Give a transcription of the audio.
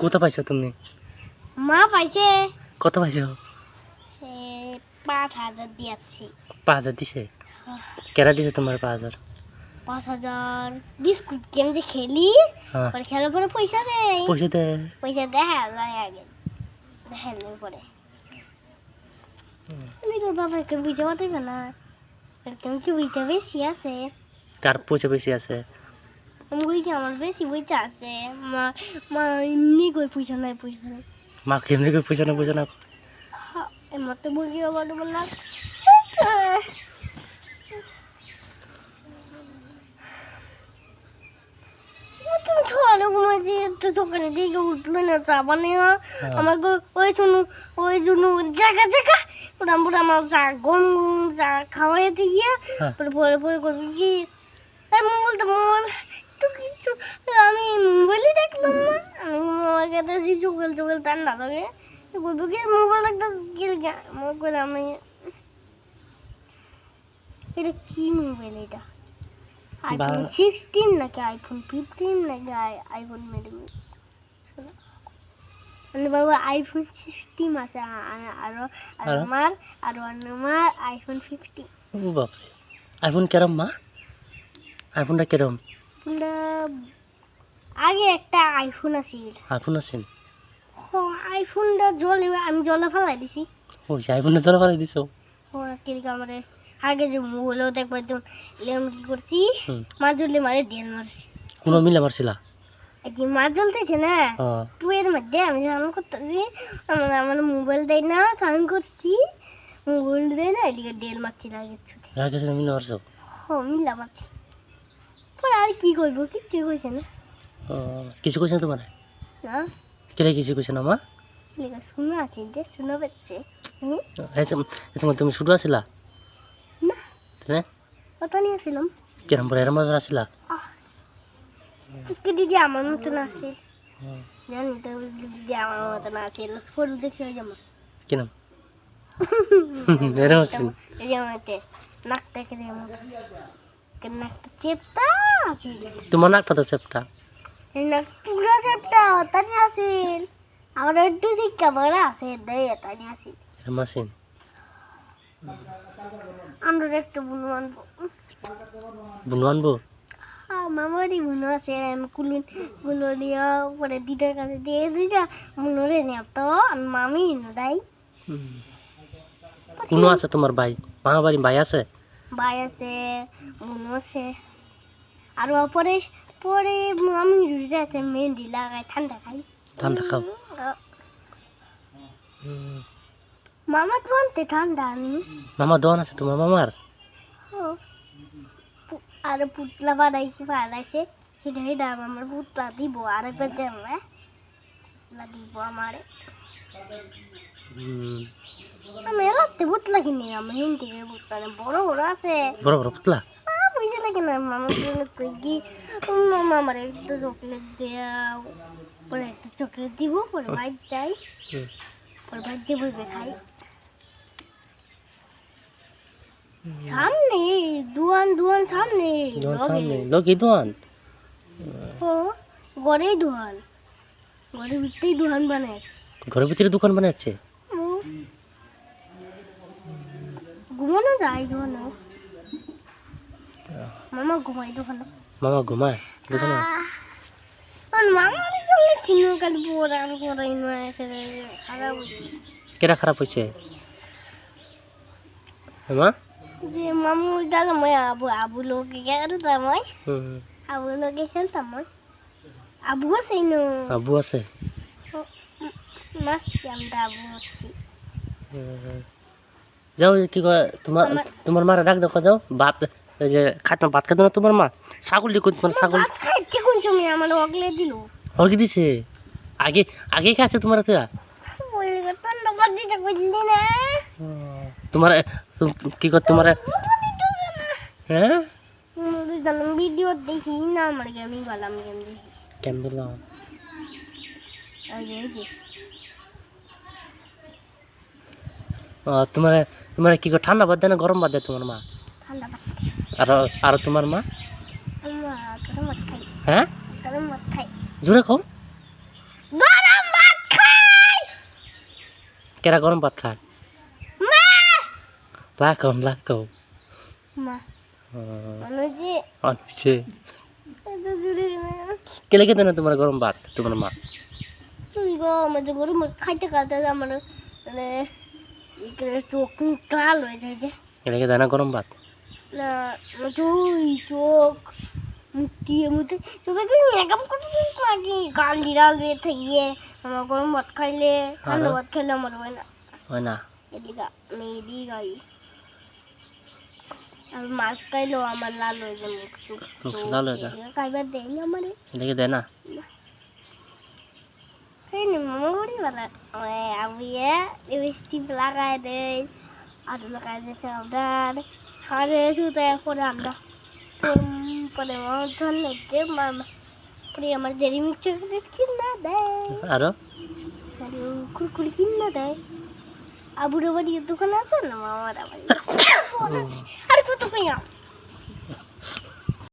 কত পাইছো তুমি? মা পাইছে। কত পাইছো? 5,000 দিয়েছি। 5,000 দিছে? কেরা দিছে তোমার 5,000? 5,000 বিস্কুট গেম যে খেলি পরে খেলার পরে পয়সা দেয়। পয়সা দেখা যায় আগে দেখানোর পরে বাবা কেউ বুঝতে পারবে না কেউ কি বুঝতে বেশি আছে। কার পয়সা বেশি আছে? আমার বেশি পয়সা আছে। মা মা এমনি করে পয়সা নাই মা কেমনি করে পয়সা না এমন তো বুঝি আবার বললা তুমি ছোয়ালে ঘুমাইছি একটু সকালে দিকে উঠলো না চা বানিয়ে আমার ওই জন্য জায়গা ওরা আমার চা গরম চা খাওয়াইতে গিয়ে পরে করবি কি মোবাইল তো মোবাইল একটু কিছু আমি মোবাইলই দেখলাম না আমি মোবাইল খেতেছি চোখেল ঠান্ডা লাগে করবো কি মোবাইল একটা মোবাইল আমি এটা কি মোবাইল এটা iPhone 16 নাকি iPhone 15 নাকি iPhone মানে বাবা iPhone 16 আছে আরো আমার iPhone 15। ও বাপ রে আইফোন কেরম মা? আইফোনটা কেরম? আগে একটা আইফোন আছিল। আইফোনটা আমি জলে ফেলাই দিছি। ও আইফোনটা জলে ফেলাই দিছো? ও কিরকম আমারে আগে যে মোবাইলও দেখবার তো লেম কি করছি মাজলে মারে ডেল মারছি। কোন মিলা মারছিলা? একদিন মাছ জ্বলতেছে না টুয়ের মধ্যে আমি স্নান করতেছি আমার মোবাইল দেয় না স্নান করছি মোবাইল দেয় না এদিকে ডেল মারছি রাগে মিলা মারছো? মিলা মারছি পরে আর কি করবো কিচ্ছুই কইছে না। কিছু কইছে তোমার না কেলে কিছু কইছে না মা? শুনো আছি যে শুনো বেচ্ছে তুমি শুধু আসিলা না কত নিয়েছিলাম কিরম পরে এরম মজা আসিলা? দিদি আমার মতন আসিল জানি তো দিদি আমার মতন আসিল ফটো দেখে যেমন কিরম এরম আসিল এই যে আমাকে নাকটা কেটে নাকটা চেপটা আছে। তোমার নাকটা তো চেপটা নাক পুরো চেপটা তানি আসিল আমার একটু দিক ক্যামেরা আছে দেয় তানি আসিল এরম আসিল। আমরা একটু বুনু আনবো মামারই বুনু আছে গুলো নিয়ে পরে দিদার কাছে দিয়ে দিদা বুনুরে নিয়ে তো মামি নাই কোনো আছে তোমার ভাই? মামা বাড়ি ভাই আছে? ভাই আছে বুনু আছে আর পরে পরে আমি আছে মেহেন্দি লাগাই ঠান্ডা খাও মামা দোয়ানতে ঠান্ডা আমি মামা দোয়ান আছে তোমার মামার? আর পুতলা বানাইছে হিডা আমার পুতলা দিব আর একবার জামা দিব আমারে আমি এলাতে পুতলা কিনি আমি হিন্দি পুতলা বড় আছে বড় পুতলা পয়সা লাগে না মামা কই কি মামা আমার একটু চকলেট দেও পরে একটা চকলেট দিব পরে বাইক যাই পরে বাইক দিয়ে বসবে খাই সামনে দুয়ান সামনে লোকি দুয়ান ঘরেই দুয়ান ঘরের ভিতরেই দুয়ান বানাচ্ছে ঘরের ভিতরে দোকান বানাচ্ছে ঘুমানো যায় দোকানে মামা ঘুমায় দোকানে মামা চিনো কাল পোড়ান করাই নয় খারাপ কেটা খারাপ হয়েছে মা? যে মামু গেলাম আবু লোকে খেলতাম আবু লোকে খেলতাম আবু আছে আবু আছে আমরা আবু হচ্ছি যাও কি কয় তোমার মারা ডাক দেখো যাও ভাত যে খাইতাম ভাত খাইতো না তোমার মা ছাগল দিয়ে ছাগল খাইছে কোন তুমি আমার অগলে দিল হলকি দিছে আগে খাচ্ছে তোমার তো তোমার কি কর তোমার হ্যাঁ ভিডিও দেখি না আমার গেমিং গেম দেখি কেন দিলাম তোমার কি কর ঠান্ডা বাদ দেয় না গরম বাদ দেয় তোমার মা? ঠান্ডা আর তোমার মা? গরম ভাত খাই হ্যাঁ গরম ভাত খাই জোরে খাও গরম কেরা গরম ভাত খায় মা লাগাও মা মানে যে অনেছে এত জোরে কেলে খেতে না তোমার গরম ভাত তোমার মা তুই গো আমার যে গরু খাইতে খাইতে আমার মানে চোখ লাল হয়ে যায় যে কেলে খেতে না গরম ভাত না চোখ মুখে চোখে কি মেকআপ করে দিস নাকি গাল লিরাল দিয়ে থাইয়ে আমার গরম ভাত খাইলে ঠান্ডা ভাত খাইলে আমার হয় না এদিকে মেয়েদি গাই আর মাছ খাইলেও আমার লাল হয়ে যায় মুখ লাল হয়ে যায় খাইবার দেয় না আমার এদিকে দেয় না মামা বড়ি বানা আবুয়ে লিপস্টিক লাগাই দেয় আর লাগাই দেয় পাউডার খারে সুতায় পরে আমরা পরে আমার ধর লেগে মামা পরে আমার দেরি মিক্সচার কিনা দেয় আরো কুরকুরি কিনা দেয় আবুর বাড়ির দোকান আছে না মামার আবার আর কত কইয়া